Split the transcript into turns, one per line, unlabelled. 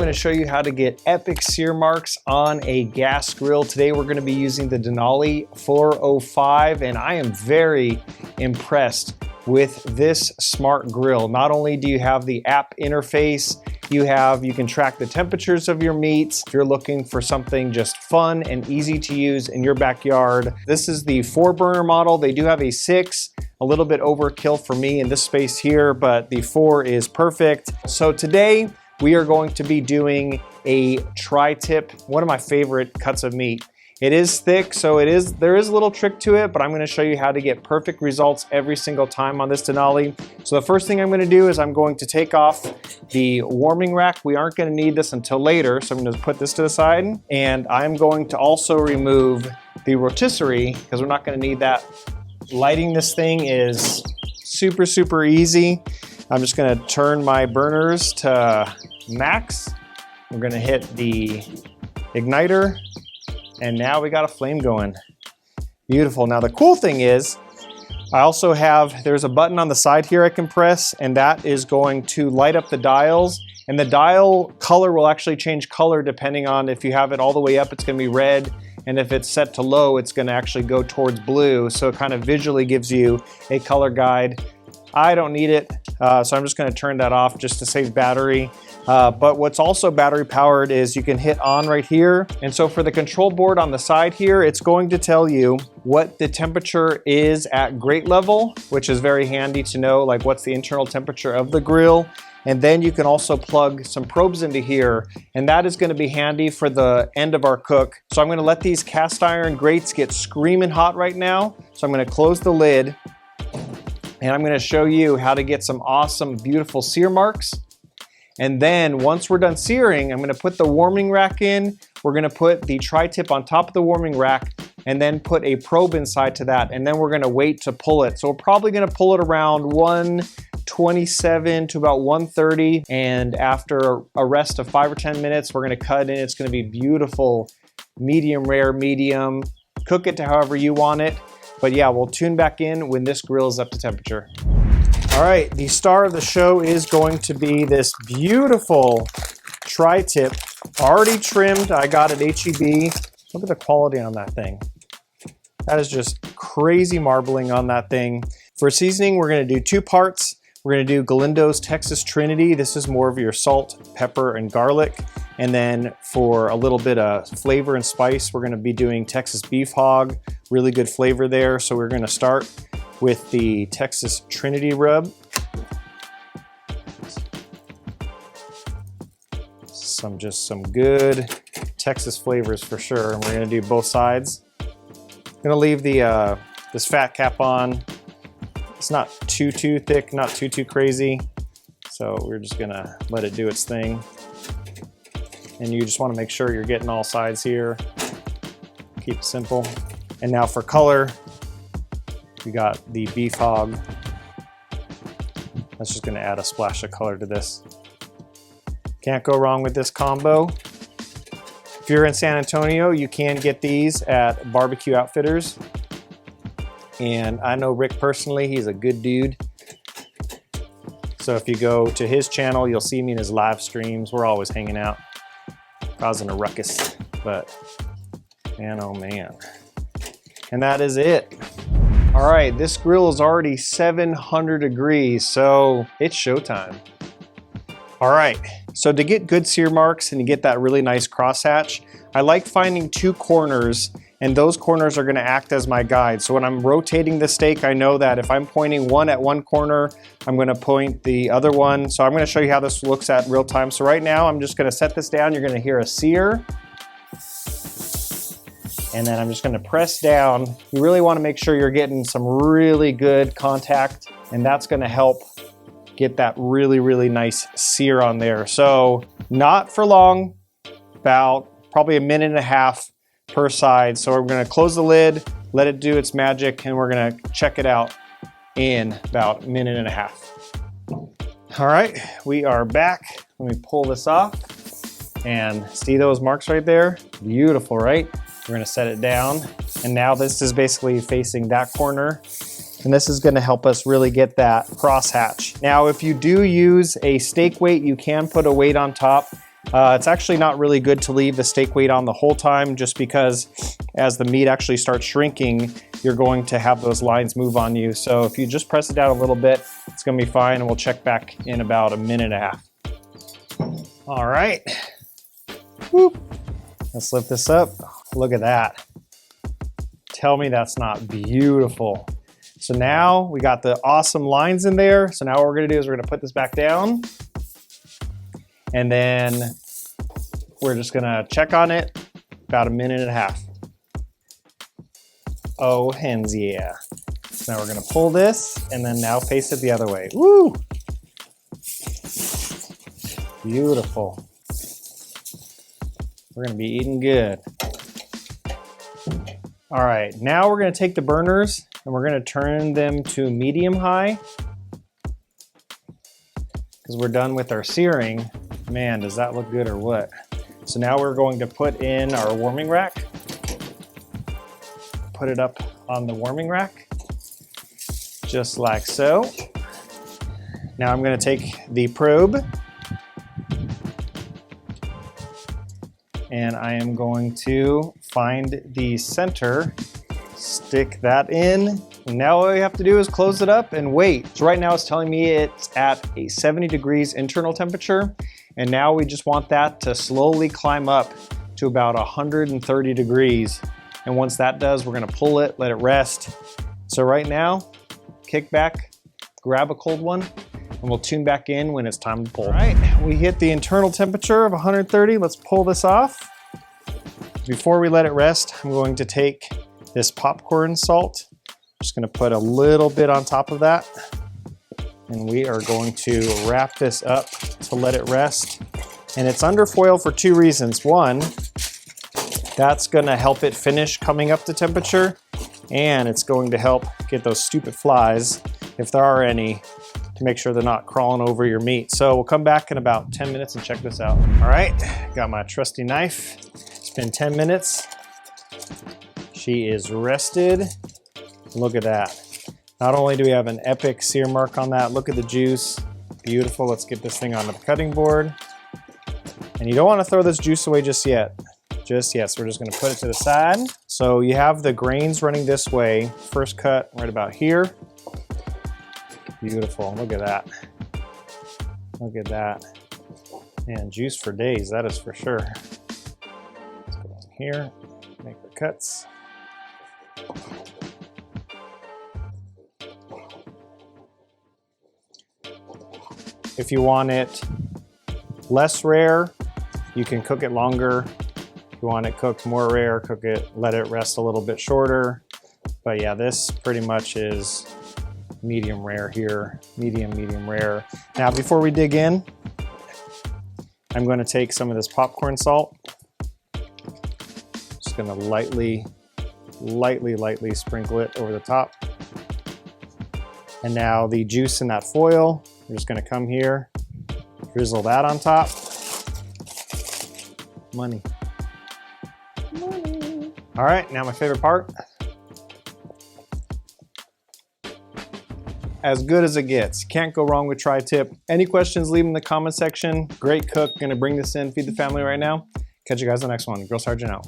going to show you how to get epic sear marks on a gas grill. Today we're going to be using the Denali 405, and I am very impressed with this smart grill. Not only do you have the app interface, you can track the temperatures of your meats. If you're looking for something just fun and easy to use in your backyard. This is the 4-burner model. They do have a 6, a little bit overkill for me in this space here, but the 4 is perfect. So today we are going to be doing a tri-tip, one of my favorite cuts of meat. It is thick, so there is a little trick to it, but I'm gonna show you how to get perfect results every single time on this Denali. So the first thing I'm gonna do is I'm going to take off the warming rack. We aren't gonna need this until later, so I'm gonna put this to the side. And I'm going to also remove the rotisserie, because we're not gonna need that. Lighting this thing is super, super easy. I'm just gonna turn my burners to max. We're gonna hit the igniter, and now we got a flame going. Beautiful. Now the cool thing is, I also have, there's a button on the side here I can press, and that is going to light up the dials, and the dial color will actually change color depending on if you have it all the way up, it's gonna be red, and if it's set to low, it's gonna actually go towards blue, so it kind of visually gives you a color guide. I don't need it, so I'm just gonna turn that off just to save battery. But what's also battery powered is you can hit on right here. And so for the control board on the side here, it's going to tell you what the temperature is at grate level, which is very handy to know, like what's the internal temperature of the grill. And then you can also plug some probes into here, and that is gonna be handy for the end of our cook. So I'm gonna let these cast iron grates get screaming hot right now. So I'm gonna close the lid, and I'm gonna show you how to get some awesome, beautiful sear marks. And then once we're done searing, I'm gonna put the warming rack in. We're gonna put the tri-tip on top of the warming rack and then put a probe inside to that. And then we're gonna wait to pull it. So we're probably gonna pull it around 127 to about 130. And after a rest of 5 or 10 minutes, we're gonna cut in. It's gonna be beautiful, medium rare, medium. Cook it to however you want it. But yeah, we'll tune back in when this grill is up to temperature. All right, the star of the show is going to be this beautiful tri-tip, already trimmed. I got at HEB. Look at the quality on that thing. That is just crazy marbling on that thing. For seasoning, we're gonna do 2 parts. We're gonna do Galindo's Texas Trinity. This is more of your salt, pepper, and garlic. And then for a little bit of flavor and spice, we're gonna be doing Texas Beef Hog. Really good flavor there. So we're gonna start with the Texas Trinity rub. Just some good Texas flavors for sure. And we're gonna do both sides. I'm gonna leave the this fat cap on. It's not too thick, not too crazy. So we're just gonna let it do its thing. And you just wanna make sure you're getting all sides here. Keep it simple. And now for color, we got the beef hog. That's just gonna add a splash of color to this. Can't go wrong with this combo. If you're in San Antonio, you can get these at Barbecue Outfitters. And I know Rick personally, he's a good dude. So if you go to his channel, you'll see me in his live streams. We're always hanging out, causing a ruckus, but man, oh man. And that is it. All right, this grill is already 700 degrees, so it's showtime. All right, so to get good sear marks and to get that really nice crosshatch, I like finding 2 corners, and those corners are gonna act as my guide. So when I'm rotating the steak, I know that if I'm pointing one at one corner, I'm gonna point the other one. So I'm gonna show you how this looks at real time. So right now, I'm just gonna set this down. You're gonna hear a sear. And then I'm just gonna press down. You really wanna make sure you're getting some really good contact, and that's gonna help get that really, really nice sear on there. So not for long, about probably 1.5 minutes per side. So we're gonna close the lid, let it do its magic, and we're gonna check it out in about 1.5 minutes. All right, we are back. Let me pull this off and see those marks right there? Beautiful, right? We're gonna set it down. And now this is basically facing that corner. And this is gonna help us really get that crosshatch. Now, if you do use a steak weight, you can put a weight on top. It's actually not really good to leave the steak weight on the whole time, just because as the meat actually starts shrinking, you're going to have those lines move on you. So if you just press it down a little bit, it's gonna be fine, and we'll check back in about a minute and a half. All right, whoop. Let's lift this up. Look at that. Tell me that's not beautiful. So now we got the awesome lines in there. So now what we're gonna do is we're gonna put this back down, and then we're just gonna check on it about a minute and a half. Oh, hens yeah. So now we're gonna pull this and then now face it the other way. Woo! Beautiful. We're gonna be eating good. All right, now we're gonna take the burners and we're gonna turn them to medium high, because we're done with our searing. Man, does that look good or what? So now we're going to put in our warming rack. Put it up on the warming rack, just like so. Now I'm gonna take the probe and I am going to find the center, stick that in. And now all we have to do is close it up and wait. So right now it's telling me it's at a 70 degrees internal temperature. And now we just want that to slowly climb up to about 130 degrees. And once that does, we're gonna pull it, let it rest. So right now, kick back, grab a cold one, and we'll tune back in when it's time to pull. All right, we hit the internal temperature of 130. Let's pull this off. Before we let it rest, I'm going to take this popcorn salt. Just gonna put a little bit on top of that. And we are going to wrap this up to let it rest. And it's under foil for two reasons. One, that's gonna help it finish coming up to temperature, and it's going to help get those stupid flies, if there are any, to make sure they're not crawling over your meat. So we'll come back in about 10 minutes and check this out. All right, got my trusty knife. It's been 10 minutes. She is rested. Look at that. Not only do we have an epic sear mark on that, look at the juice. Beautiful. Let's get this thing onto the cutting board. And you don't want to throw this juice away just yet. Just yet. So we're just going to put it to the side. So you have the grains running this way. First cut right about here. Beautiful. Look at that. Look at that. Man, juice for days, that is for sure. Let's go in here, make the cuts. If you want it less rare, you can cook it longer. If you want it cooked more rare, cook it, let it rest a little bit shorter. But yeah, this pretty much is medium rare here, medium rare. Now, before we dig in, I'm going to take some of this popcorn salt. Just going to lightly sprinkle it over the top. And now the juice in that foil, we're just going to come here, drizzle that on top. Money. All right, now my favorite part. As good as it gets. Can't go wrong with tri-tip. Any questions, leave them in the comment section. Great cook, gonna bring this in, feed the family right now. Catch you guys on the next one. Grill Sergeant out.